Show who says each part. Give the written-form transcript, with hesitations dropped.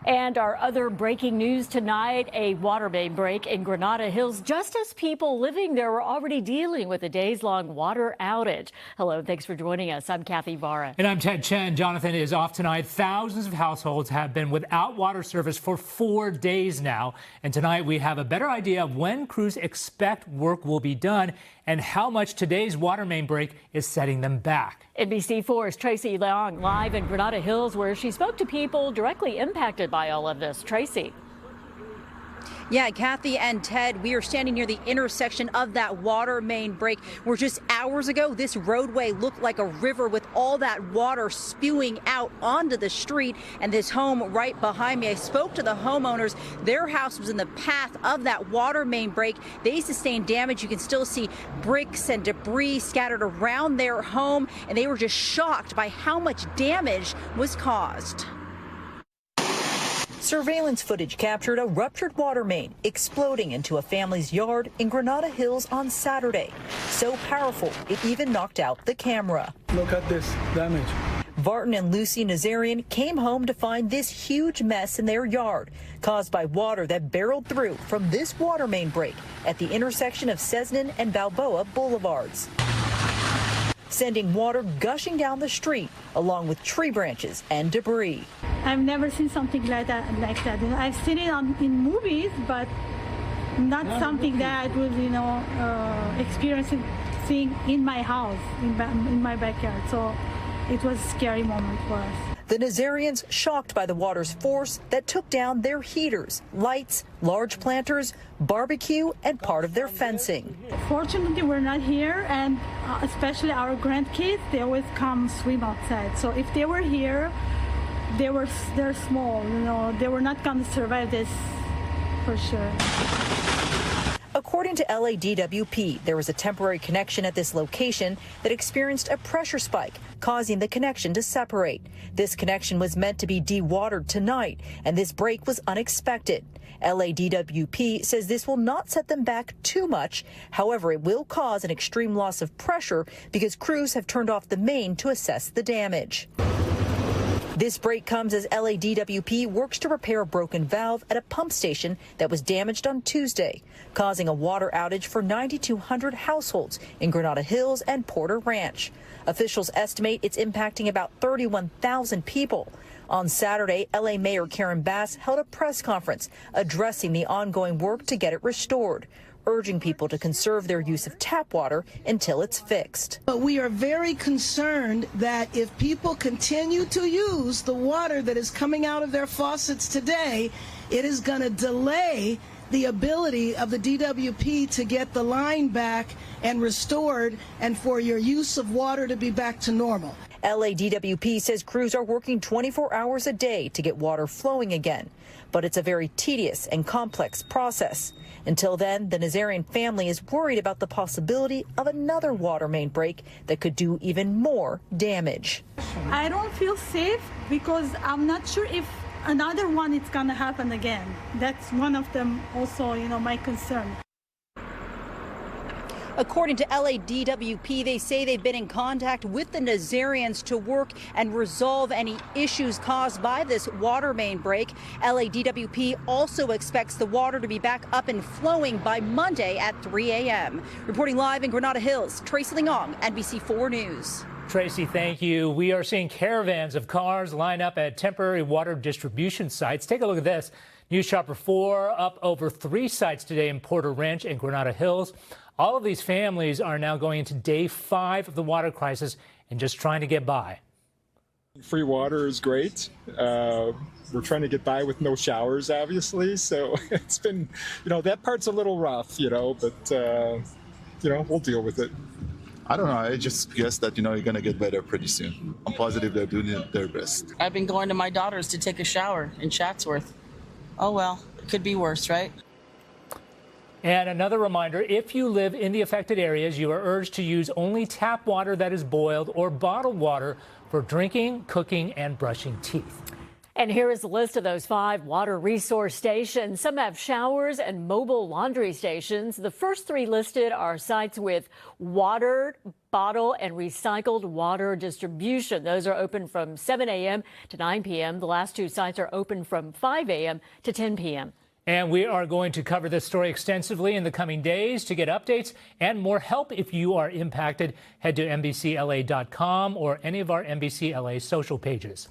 Speaker 1: And our other breaking news tonight, a water main break in Granada Hills, just as people living there were already dealing with a days-long water outage. Hello, thanks for joining us. I'm Kathy Vara.
Speaker 2: And I'm Ted Chen. Jonathan is off tonight. Thousands of households have been without water service for 4 days now. And tonight we have a better idea of when crews expect work will be done and how much today's water main break is setting them back.
Speaker 1: NBC4's Tracey Leong live in Granada Hills, where she spoke to people directly impacted by all of this. Tracey.
Speaker 3: Yeah, Kathy and Ted, we are standing near the intersection of that water main break where just hours ago this roadway looked like a river with all that water spewing out onto the street. And this home right behind me, I spoke to the homeowners. Their house was in the path of that water main break. They sustained damage. You can still see bricks and debris scattered around their home, and they were just shocked by how much damage was caused.
Speaker 4: Surveillance footage captured a ruptured water main exploding into a family's yard in Granada Hills on Saturday. So powerful, it even knocked out the camera.
Speaker 5: Look at this damage.
Speaker 4: Vartan and Lucy Nazarian came home to find this huge mess in their yard, caused by water that barreled through from this water main break at the intersection of Cesnan and Balboa Boulevards, sending water gushing down the street along with tree branches and debris.
Speaker 6: I've never seen something like that. I've seen it in movies, but not something that I would, experiencing seeing in my house, in my backyard. So it was a scary moment for us.
Speaker 4: The Nazarians shocked by the water's force that took down their heaters, lights, large planters, barbecue, and part of their fencing.
Speaker 6: Fortunately, we're not here, and especially our grandkids, they always come swim outside. So if they were here, they're small, they were not going to survive this for sure.
Speaker 4: According to LADWP, there was a temporary connection at this location that experienced a pressure spike, causing the connection to separate. This connection was meant to be dewatered tonight, and this break was unexpected. LADWP says this will not set them back too much. However, it will cause an extreme loss of pressure because crews have turned off the main to assess the damage. This break comes as LADWP works to repair a broken valve at a pump station that was damaged on Tuesday, causing a water outage for 9,200 households in Granada Hills and Porter Ranch. Officials estimate it's impacting about 31,000 people. On Saturday, LA Mayor Karen Bass held a press conference addressing the ongoing work to get it restored, urging people to conserve their use of tap water until it's fixed.
Speaker 7: But we are very concerned that if people continue to use the water that is coming out of their faucets today, it is going to delay the ability of the DWP to get the line back and restored and for your use of water to be back to normal.
Speaker 4: LADWP says crews are working 24 hours a day to get water flowing again, but it's a very tedious and complex process. Until then, the Nazarian family is worried about the possibility of another water main break that could do even more damage.
Speaker 6: I don't feel safe because I'm not sure if another one is going to happen again. That's one of them also, my concern.
Speaker 3: According to LADWP, they say they've been in contact with the Nazarians to work and resolve any issues caused by this water main break. LADWP also expects the water to be back up and flowing by Monday at 3 a.m. Reporting live in Granada Hills, Tracey Leong, NBC4 News.
Speaker 2: Tracey, thank you. We are seeing caravans of cars line up at temporary water distribution sites. Take a look at this. News Shopper 4 up over 3 sites today in Porter Ranch and Granada Hills. All of these families are now going into day 5 of the water crisis and just trying to get by.
Speaker 8: Free water is great. We're trying to get by with no showers, obviously. So it's been, that part's a little rough, but, we'll deal with it.
Speaker 9: I don't know. I just guess that, you're going to get better pretty soon. I'm positive they're doing their best.
Speaker 10: I've been going to my daughter's to take a shower in Chatsworth. Oh, well, it could be worse, right?
Speaker 2: And another reminder, if you live in the affected areas, you are urged to use only tap water that is boiled or bottled water for drinking, cooking, and brushing teeth.
Speaker 1: And here is a list of those 5 water resource stations. Some have showers and mobile laundry stations. The first 3 listed are sites with water, bottle and recycled water distribution. Those are open from 7 a.m. to 9 p.m. The last 2 sites are open from 5 a.m. to 10 p.m.
Speaker 2: And we are going to cover this story extensively in the coming days. To get updates and more help if you are impacted, head to NBCLA.com or any of our NBC LA social pages.